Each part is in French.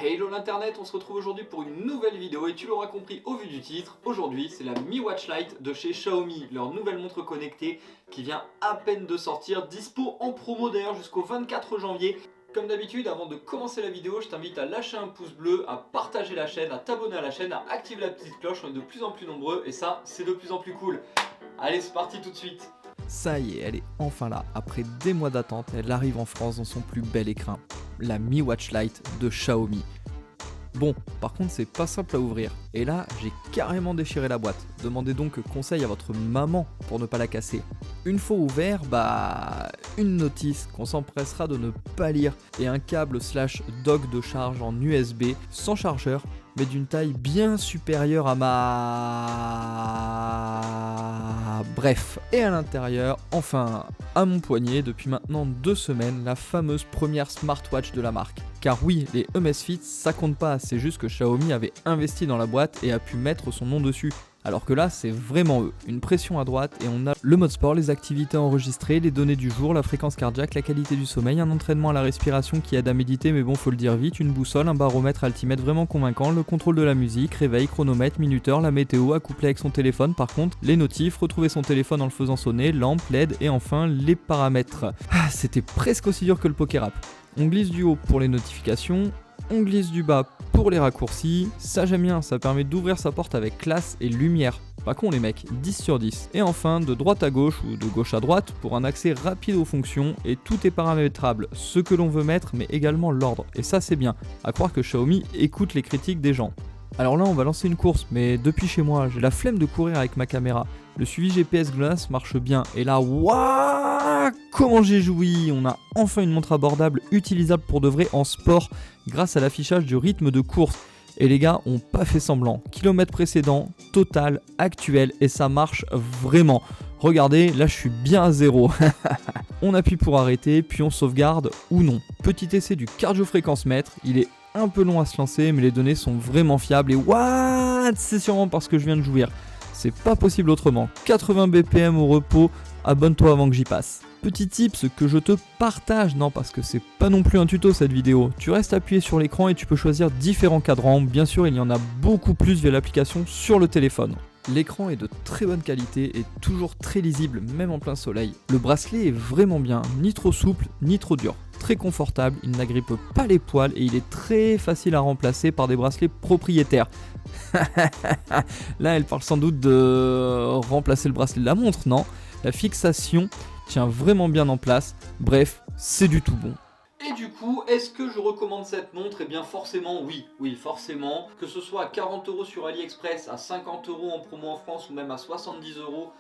Hello l'internet, on se retrouve aujourd'hui pour une nouvelle vidéo et tu l'auras compris au vu du titre, aujourd'hui c'est la Mi Watch Lite de chez Xiaomi, leur nouvelle montre connectée qui vient à peine de sortir, dispo en promo d'ailleurs jusqu'au 24 janvier. Comme d'habitude, avant de commencer la vidéo, je t'invite à lâcher un pouce bleu, à partager la chaîne, à t'abonner à la chaîne, à activer la petite cloche, on est de plus en plus nombreux et ça c'est de plus en plus cool. Allez, c'est parti tout de suite. Ça y est, elle est enfin là. Après des mois d'attente, elle arrive en France dans son plus bel écrin, la Mi Watch Lite de Xiaomi. Bon, par contre c'est pas simple à ouvrir, et là j'ai carrément déchiré la boîte. Demandez donc conseil à votre maman pour ne pas la casser. Une fois ouvert, une notice qu'on s'empressera de ne pas lire, et un câble / dock de charge en USB sans chargeur, mais d'une taille bien supérieure à Bref, et à l'intérieur, enfin à mon poignet, depuis maintenant 2 semaines, la fameuse première smartwatch de la marque. Car oui, les Amazfit, ça compte pas, c'est juste que Xiaomi avait investi dans la boîte et a pu mettre son nom dessus. Alors que là, c'est vraiment eux. Une pression à droite et on a le mode sport, les activités enregistrées, les données du jour, la fréquence cardiaque, la qualité du sommeil, un entraînement à la respiration qui aide à méditer, mais bon, faut le dire vite, une boussole, un baromètre altimètre vraiment convaincant, le contrôle de la musique, réveil, chronomètre, minuteur, la météo, accouplé avec son téléphone par contre, les notifs, retrouver son téléphone en le faisant sonner, lampe, LED et enfin les paramètres. Ah, c'était presque aussi dur que le poker app. On glisse du haut pour les notifications, on glisse du bas pour les raccourcis, ça j'aime bien, ça permet d'ouvrir sa porte avec classe et lumière. Pas con les mecs, 10 sur 10. Et enfin, de droite à gauche ou de gauche à droite pour un accès rapide aux fonctions et tout est paramétrable, ce que l'on veut mettre mais également l'ordre. Et ça c'est bien, à croire que Xiaomi écoute les critiques des gens. Alors là on va lancer une course, mais depuis chez moi, j'ai la flemme de courir avec ma caméra. Le suivi GPS GLONASS marche bien, et là, waouh, comment j'ai joui! On a enfin une montre abordable, utilisable pour de vrai en sport, grâce à l'affichage du rythme de course. Et les gars ont pas fait semblant. Kilomètre précédent, total, actuel, et ça marche vraiment. Regardez, là je suis bien à 0. On appuie pour arrêter, puis on sauvegarde ou non. Petit essai du cardio-fréquence-mètre, il est un peu long à se lancer, mais les données sont vraiment fiables, et what? C'est sûrement parce que je viens de jouir. C'est pas possible autrement. 80 BPM au repos, abonne-toi avant que j'y passe. Petit tips que je te partage, non parce que c'est pas non plus un tuto cette vidéo. Tu restes appuyé sur l'écran et tu peux choisir différents cadrans. Bien sûr, il y en a beaucoup plus via l'application sur le téléphone. L'écran est de très bonne qualité et toujours très lisible, même en plein soleil. Le bracelet est vraiment bien, ni trop souple, ni trop dur. Très confortable, il n'agrippe pas les poils et il est très facile à remplacer par des bracelets propriétaires. Là, elle parle sans doute de remplacer le bracelet de la montre, non? La fixation tient vraiment bien en place. Bref, c'est du tout bon. Et du coup, est-ce que je recommande cette montre? Eh bien forcément oui forcément. Que ce soit à 40 € sur AliExpress, à 50 € en promo en France ou même à 70 €,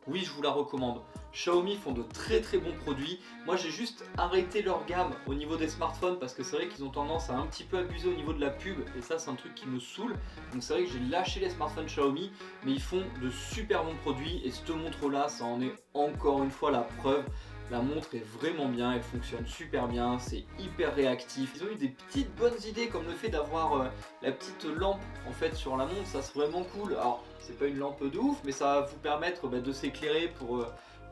oui je vous la recommande. Xiaomi font de très bons produits. Moi j'ai juste arrêté leur gamme au niveau des smartphones parce que c'est vrai qu'ils ont tendance à un petit peu abuser au niveau de la pub et ça c'est un truc qui me saoule. Donc c'est vrai que j'ai lâché les smartphones Xiaomi, mais ils font de super bons produits et cette montre là ça en est encore une fois la preuve. La montre est vraiment bien, elle fonctionne super bien, c'est hyper réactif. Ils ont eu des petites bonnes idées comme le fait d'avoir la petite lampe en fait sur la montre, ça c'est vraiment cool. Alors c'est pas une lampe de ouf, mais ça va vous permettre de s'éclairer pour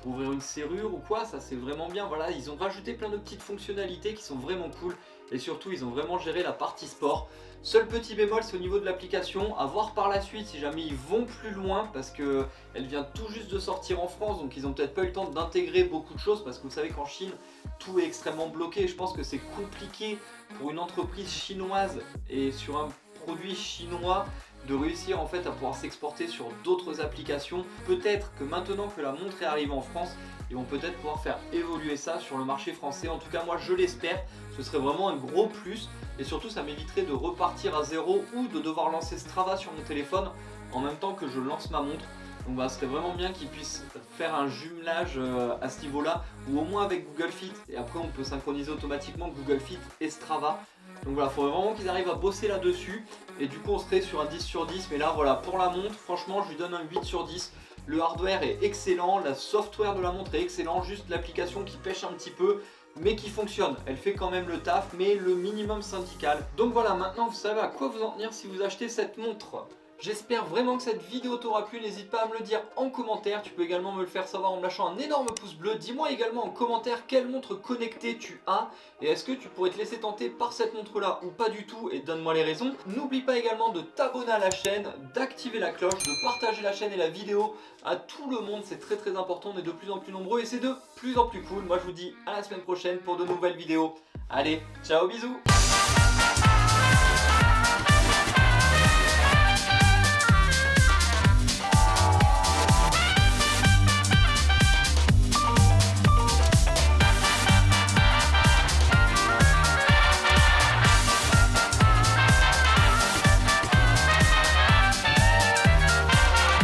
ouvrir une serrure ou quoi, ça c'est vraiment bien. Voilà, ils ont rajouté plein de petites fonctionnalités qui sont vraiment cool et surtout ils ont vraiment géré la partie sport. Seul petit bémol c'est au niveau de l'application, à voir par la suite si jamais ils vont plus loin parce que elle vient tout juste de sortir en France, donc ils ont peut-être pas eu le temps d'intégrer beaucoup de choses parce que vous savez qu'en Chine tout est extrêmement bloqué. Je pense que c'est compliqué pour une entreprise chinoise et sur un produit chinois de réussir en fait à pouvoir s'exporter sur d'autres applications. Peut-être que maintenant que la montre est arrivée en France, ils vont peut-être pouvoir faire évoluer ça sur le marché français. En tout cas moi je l'espère, ce serait vraiment un gros plus et surtout ça m'éviterait de repartir à zéro ou de devoir lancer Strava sur mon téléphone en même temps que je lance ma montre. Donc ce serait vraiment bien qu'ils puissent faire un jumelage à ce niveau là ou au moins avec Google Fit et après on peut synchroniser automatiquement Google Fit et Strava. Donc voilà, il faudrait vraiment qu'ils arrivent à bosser là-dessus. Et du coup on serait sur un 10 sur 10. Mais là voilà, pour la montre, franchement je lui donne un 8 sur 10. Le hardware est excellent, la software de la montre est excellent. Juste l'application qui pêche un petit peu, mais qui fonctionne. Elle fait quand même le taf, mais le minimum syndical. Donc voilà, maintenant vous savez à quoi vous en tenir si vous achetez cette montre. J'espère vraiment que cette vidéo t'aura plu, n'hésite pas à me le dire en commentaire, tu peux également me le faire savoir en me lâchant un énorme pouce bleu. Dis-moi également en commentaire quelle montre connectée tu as et est-ce que tu pourrais te laisser tenter par cette montre là ou pas du tout, et donne-moi les raisons. N'oublie pas également de t'abonner à la chaîne, d'activer la cloche, de partager la chaîne et la vidéo à tout le monde, c'est très important, on est de plus en plus nombreux et c'est de plus en plus cool. Moi je vous dis à la semaine prochaine pour de nouvelles vidéos. Allez, ciao, bisous.